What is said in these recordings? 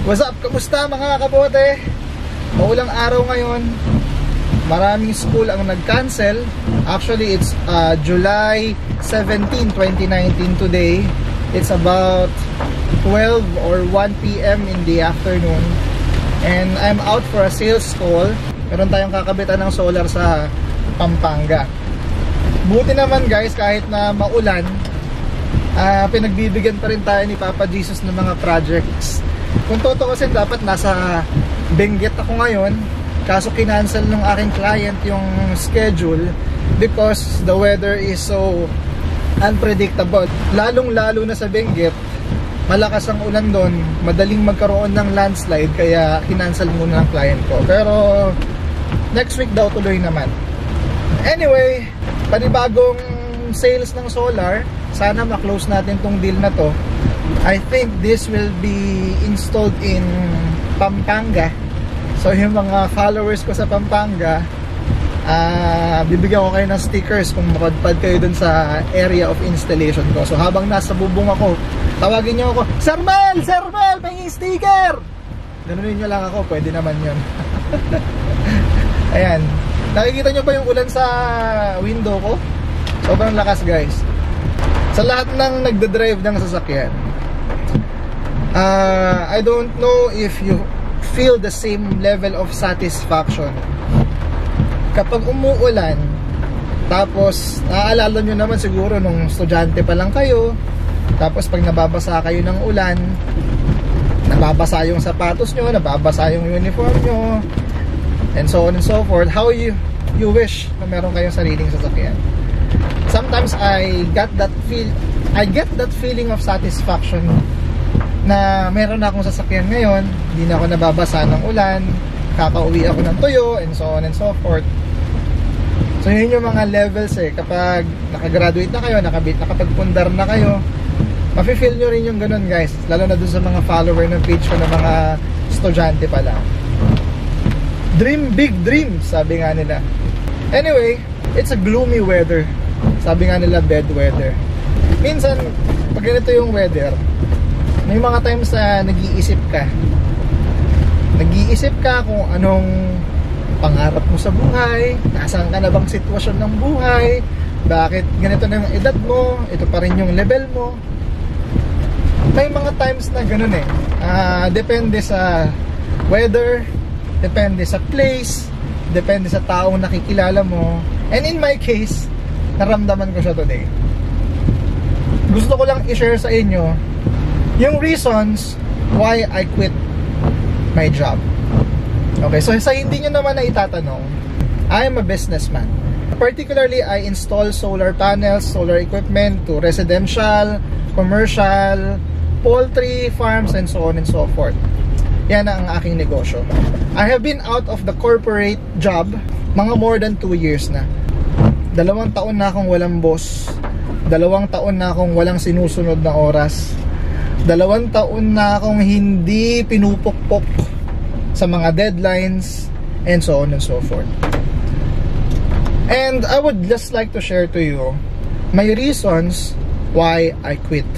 What's up? Kamusta mga kabote? Maulang araw ngayon. Maraming school ang nag-cancel. Actually, it's July 17, 2019 today. It's about 12 or 1 p.m. in the afternoon. And I'm out for a sales call. Meron tayong kakabitan ng solar sa Pampanga. Buti naman guys, kahit na maulan, pinagbibigyan pa rin tayo ni Papa Jesus ng mga projects. Kung totoo kasi dapat nasa Benguet ako ngayon, kaso kinancel ng aking client yung schedule because the weather is so unpredictable. Lalong lalo na sa Benguet, malakas ang ulan doon, madaling magkaroon ng landslide, kaya kinancel muna ng client ko. Pero next week daw tuloy naman. Anyway, panibagong sales ng solar, sana ma-close natin tong deal na to. I think this will be installed in Pampanga. So yung mga followers ko sa Pampanga, bibigyan ko kayo ng stickers kung mapadpad kayo dun sa area of installation ko. So habang nasa bubong ako, tawagin nyo ako, Sir Mel! Sir Mel! Pahing sticker! Ganunin nyo lang ako, pwede naman yun. Ayan, nakikita nyo ba yung ulan sa window ko? Sobrang lakas guys. Sa lahat ng nagdadrive ng sasakyan, I don't know if you feel the same level of satisfaction kapag umuulan. Tapos naaalala nyo naman siguro nung estudyante pa lang kayo, tapos pag nababasa kayo ng ulan, nababasa yung sapatos nyo, nababasa yung uniform nyo, and so on and so forth. How you wish na meron kayong sariling sasakyan. Sometimes I get that feeling of satisfaction na meron na akong sasakyan ngayon, hindi na ako nababasa ng ulan, kakauwi ako ng tuyo, and so on and so forth. So yun yung mga levels kapag nakagraduate na kayo, nakapagpundar na kayo, mafe-feel nyo rin yung ganun guys, lalo na dun sa mga follower ng page ko na mga estudyante pala. Dream big dreams, sabi nga nila. Anyway, it's a gloomy weather. Sabi nga nila bad weather. Minsan, pag ganito yung weather, may mga times na nag-iisip ka kung anong pangarap mo sa buhay, nasaan ka na bang sitwasyon ng buhay, bakit ganito na yung edad mo, ito pa rin yung level mo. May mga times na ganun depende sa weather, depende sa place, depende sa taong nakikilala mo. And in my case, naramdaman ko siya today. Gusto ko lang i-share sa inyo yung reasons why I quit my job. Okay, so sa hindi nyo naman na itatanong, I am a businessman. Particularly, I install solar panels, solar equipment to residential, commercial, poultry farms, and so on and so forth. Yan ang aking negosyo. I have been out of the corporate job mga more than 2 years na. 2 taon na akong walang boss. 2 taon na akong walang sinusunod na oras. 2 taon na akong hindi pinupukpok sa mga deadlines, and so on and so forth. And I would just like to share to you my reasons why I quit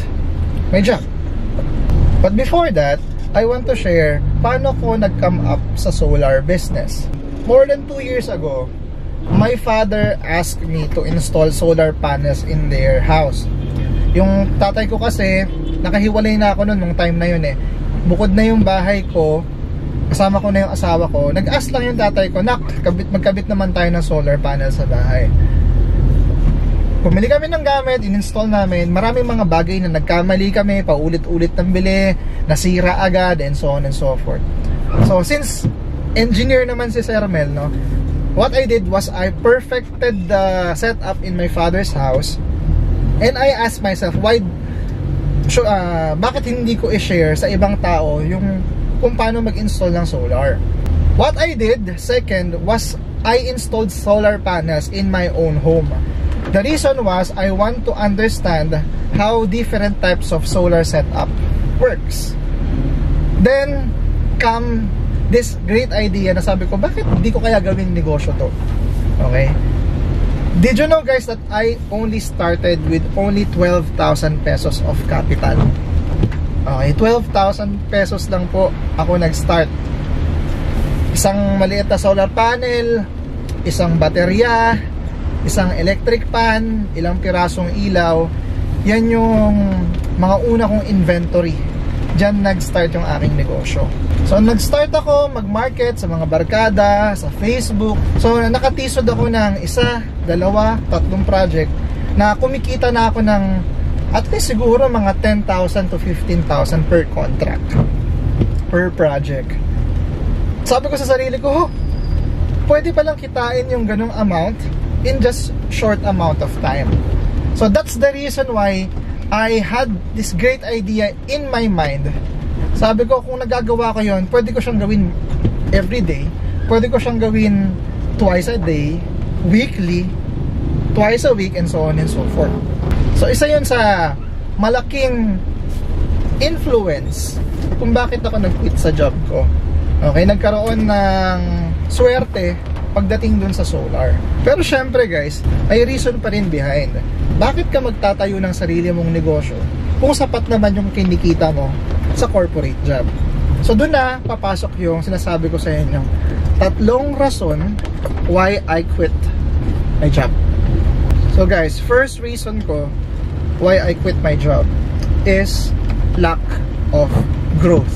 my job. But before that, I want to share paano ko nag-come up sa solar business. More than 2 years ago, my father asked me to install solar panels in their house. Yung tatay ko kasi, nakahiwalay na ako noon nung time na yun Bukod na yung bahay ko, kasama ko na yung asawa ko, nag-ask lang yung tatay ko, nak, magkabit naman tayo ng solar panel sa bahay. Pumili kami ng gamit, in-install namin, maraming mga bagay na nagkamali kami, paulit-ulit ng bili, nasira agad, and so on and so forth. So since engineer naman si Sir Mel, what I did was I perfected the setup in my father's house, and I asked myself, bakit hindi ko i-share sa ibang tao yung kung paano mag-install ng solar. What I did, second, was I installed solar panels in my own home. The reason was I want to understand how different types of solar setup works. Then come this great idea na sabi ko, bakit hindi ko kaya gawing negosyo to? Okay? Did you know guys that I only started with only 12,000 pesos of capital? Okay, 12,000 pesos lang po ako nag-start. Isang maliit na solar panel, isang baterya, isang electric fan, ilang pirasong ilaw. Yan yung mga una kong inventory. Diyan nag-start yung aking negosyo. So nag-start ako mag-market sa mga barkada, sa Facebook. So nakatisod ako ng 1, 2, 3 project na kumikita na ako ng at least siguro mga 10,000 to 15,000 per contract, per project. Sabi ko sa sarili ko, pwede palang kitain yung ganong amount in just short amount of time. So that's the reason why I had this great idea in my mind. Sabi ko, kung nagagawa ko yon, pwede ko siyang gawin every day. Pwede ko siyang gawin twice a day, weekly, twice a week, and so on and so forth. So isa yun sa malaking influence kung bakit ako nag-quit sa job ko. Okay, nagkaroon ng swerte pagdating dun sa solar. Pero syempre guys, may reason pa rin behind. Bakit ka magtatayo ng sarili mong negosyo kung sapat naman yung kinikita mo sa corporate job? So dun na papasok yung sinasabi ko sa inyo, 3 rason why I quit my job. So guys, first reason ko why I quit my job is lack of growth.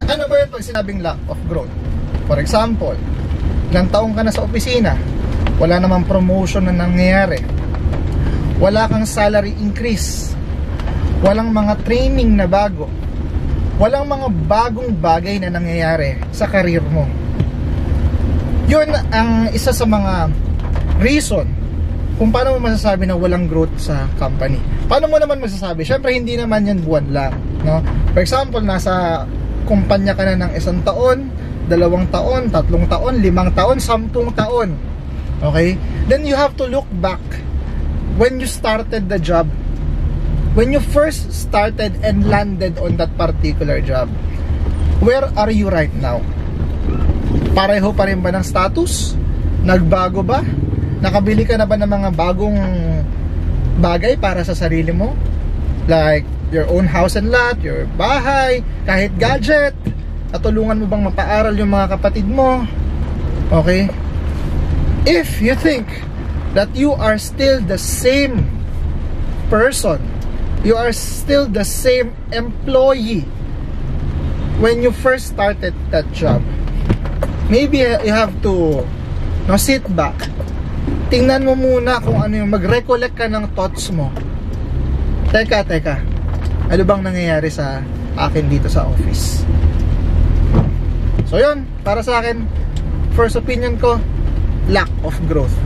Ano ba yun pag sinabing lack of growth? For example, ilang taong ka na sa opisina, wala namang promotion na nangyayari, wala kang salary increase, walang mga training na bago, walang mga bagong bagay na nangyayari sa career mo. Yun ang isa sa mga reason kung paano mo masasabi na walang growth sa company. Paano mo naman masasabi? Syempre hindi naman yan buwan lang, no? For example, nasa kumpanya ka na ng 1 taon, 2 taon, 3 taon, 5 taon, 10 taon. Okay? Then you have to look back when you started the job. When you first started and landed on that particular job. Where are you right now? Pareho pa rin ba ng status? Nagbago ba? Nakabili ka na ba ng mga bagong bagay para sa sarili mo? Like your own house and lot, your bahay, kahit gadget. Natulungan mo bang mapaaral yung mga kapatid mo? Okay? If you think that you are still the same person, you are still the same employee when you first started that job, maybe you have to sit back. Tingnan mo muna kung ano yung mag-recollect ka ng thoughts mo. Teka, ano bang nangyayari sa akin dito sa office? So yun, para sa akin, first opinion ko, lack of growth.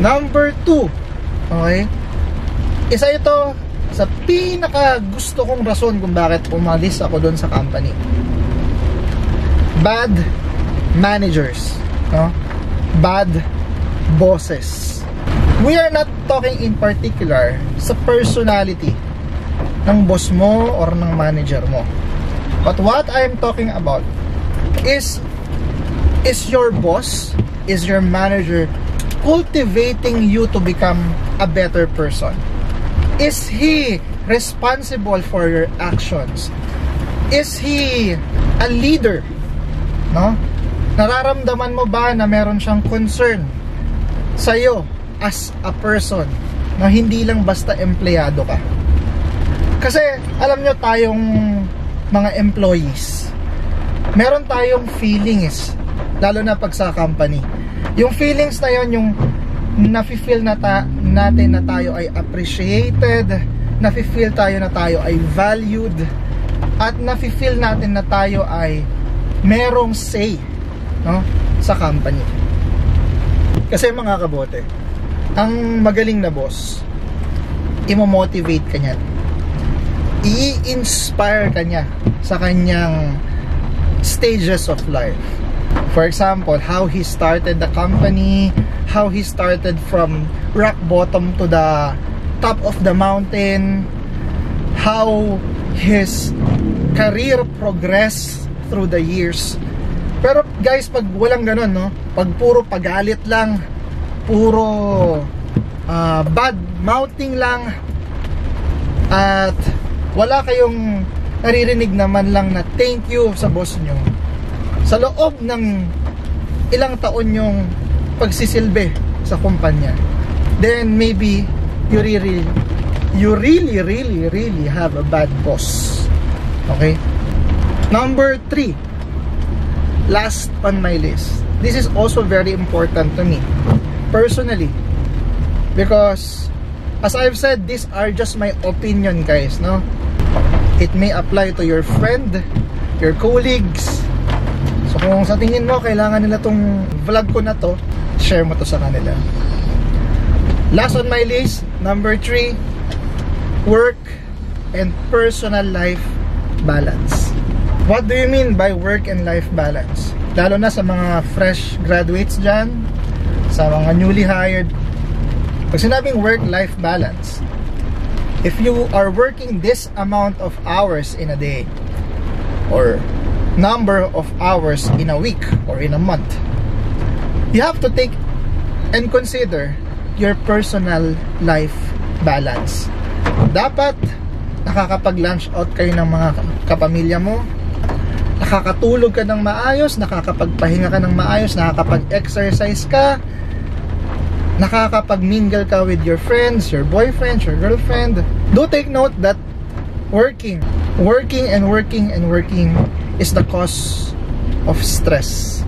Number 2, okay, isa ito sa pinaka gusto kong rason kung bakit umalis ako doon sa company. Bad managers, no? Bad bosses. We are not talking in particular sa personality ng boss mo or ng manager mo. But what I'm talking about is your boss, is your manager cultivating you to become a better person? Is he responsible for your actions? Is he a leader? No? Nararamdaman mo ba na meron siyang concern sa'yo as a person, na hindi lang basta empleyado ka? Kasi alam nyo, tayong mga employees, meron tayong feelings, lalo na pag sa company. Yung feelings na yon, yung nafe-feel natin na tayo ay appreciated, nafe-feel tayo na tayo ay valued, at nafe-feel natin na tayo ay merong say, no, sa company. Kasi mga kabote, ang magaling na boss, imo-motivate ka niyan, i-inspire ka niya sa kanyang stages of life. For example, how he started the company, how he started from rock bottom to the top of the mountain, how his career progressed through the years. Pero guys, pag walang ganun, no, pag puro pagalit lang, puro bad mouthing lang, at wala kayong naririnig naman lang na thank you sa boss nyo sa loob ng ilang taon yung pagsisilbi sa kumpanya, then maybe you really have a bad boss. Okay? Number 3, last on my list. This is also very important to me personally, because as I've said, these are just my opinion, guys, no? It may apply to your friend, your colleagues. So kung sa tingin mo kailangan nila tong vlog ko na to, share mo to sa kanila. Last on my list, number 3, work and personal life balance. What do you mean by work and life balance? Lalo na sa mga fresh graduates dyan, sa mga newly hired. Pag sinabing work-life balance, if you are working this amount of hours in a day, or number of hours in a week or in a month, you have to take and consider your personal life balance. Dapat nakakapag-lunch out kayo ng mga kapamilya mo, nakakatulog ka ng maayos, nakakapagpahinga ka ng maayos, nakakapag-exercise ka, nakakapag-mingle ka with your friends, your boyfriend, your girlfriend. Do take note that working is the cause of stress.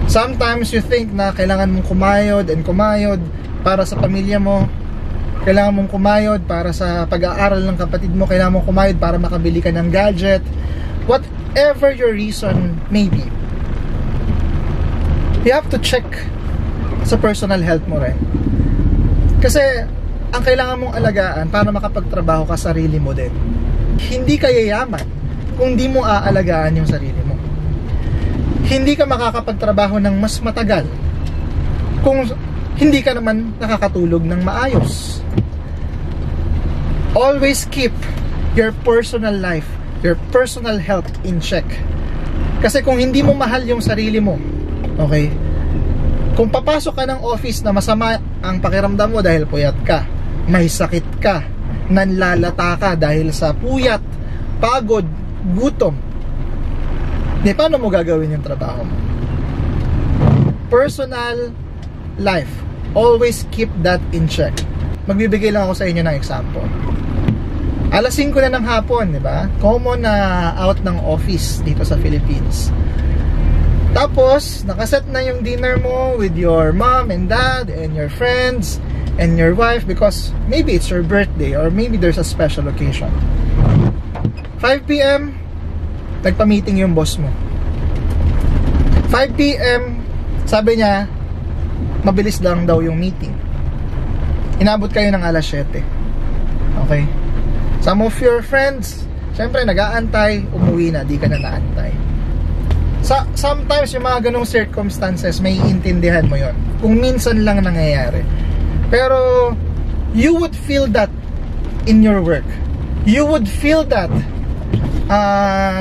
Sometimes you think na kailangan mong kumayod para sa pamilya mo, kailangan mong kumayod para sa pag-aaral ng kapatid mo, kailangan mong kumayod para makabili ka ng gadget. Whatever your reason may be, you have to check sa personal health mo rin. Kasi ang kailangan mong alagaan para makapagtrabaho ka, sarili mo din. Hindi ka yayaman kung di mo aalagaan yung sarili mo. Hindi ka makakapagtrabaho ng mas matagal kung hindi ka naman nakakatulog ng maayos. Always keep your personal life, your personal health in check. Kasi kung hindi mo mahal yung sarili mo, okay, kung papasok ka ng office na masama ang pakiramdam mo dahil puyat ka, may sakit ka, nanlalata ka dahil sa puyat, pagod, gutom, di paano mo gagawin yung trabaho mo? Personal life, always keep that in check. Magbibigay lang ako sa inyo ng example. Alas 5 na ng hapon, di ba? Common na out ng office dito sa Philippines. Tapos, nakaset na yung dinner mo with your mom and dad and your friends and your wife because maybe it's your birthday or maybe there's a special occasion. 5 p.m., nagpa-meeting yung boss mo. 5 p.m., sabi niya, mabilis lang daw yung meeting. Inabot kayo ng alas 7. Okay? Some of your friends, syempre nag-aantay, umuwi na, di ka na naantay. Sometimes yung mga ganong circumstances, may iintindihan mo yon kung minsan lang nangyayari. Pero you would feel that in your work. You would feel that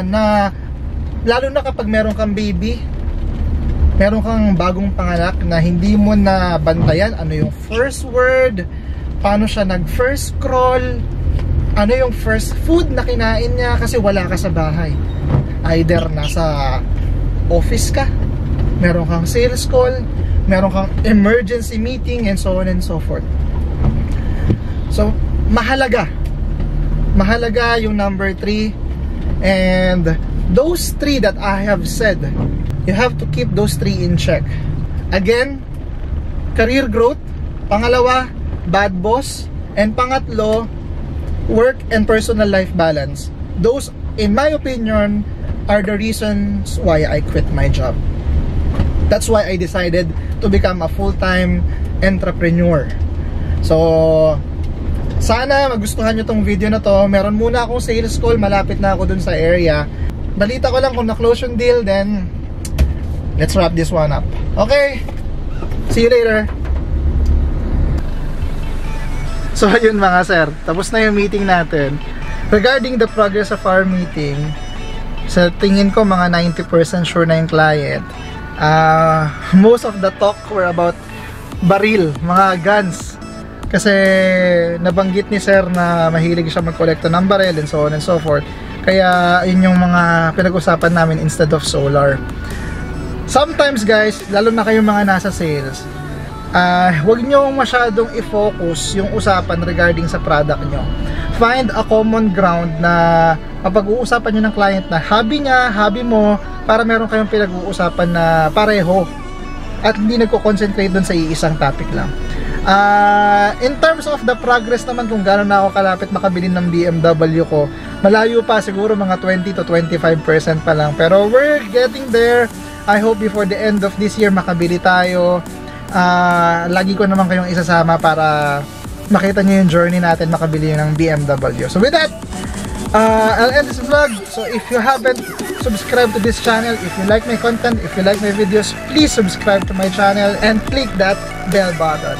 na lalo na kapag meron kang baby, meron kang bagong panganak na hindi mo na bantayan ano yung first word, paano siya nag-first scroll, ano yung first food na kinain niya kasi wala ka sa bahay. Either nasa office ka, meron kang sales call, meron kang emergency meeting, and so on and so forth. So, mahalaga yung number 3, and those 3 that I have said, you have to keep those 3 in check. Again, career growth, pangalawa, bad boss, and pangatlo, work and personal life balance. Those, in my opinion, are the reasons why I quit my job. That's why I decided to become a full-time entrepreneur. So, sana magustuhan nyo tong video na to. Meron muna akong sales call, malapit na ako dun sa area. Balita ko lang kung na-close yung deal, then let's wrap this one up. Okay, see you later. So yun mga sir, tapos na yung meeting natin. Regarding the progress of our meeting, sa tingin ko mga 90% sure na yung client. Most of the talk were about baril, mga guns. Kasi nabanggit ni sir na mahilig siya mag-kolekta ng barel and so on and so forth. Kaya yun yung mga pinag-usapan namin instead of solar. Sometimes guys, lalo na kayong mga nasa sales, huwag nyo masyadong i-focus yung usapan regarding sa product nyo. Find a common ground na mapag-uusapan nyo ng client na hobby niya, hobby mo, para meron kayong pinag-uusapan na pareho at hindi nagko-concentrate dun sa iisang topic lang. In terms of the progress naman, kung gano'n na ako kalapit makabili ng BMW ko, malayo pa, siguro mga 20 to 25% pa lang, pero we're getting there. I hope before the end of this year makabili tayo. Lagi ko naman kayong isasama para makita nyo yung journey natin makabili ng BMW. So with that, I'll end this vlog. So if you haven't subscribed to this channel, if you like my content, if you like my videos, please subscribe to my channel and click that bell button.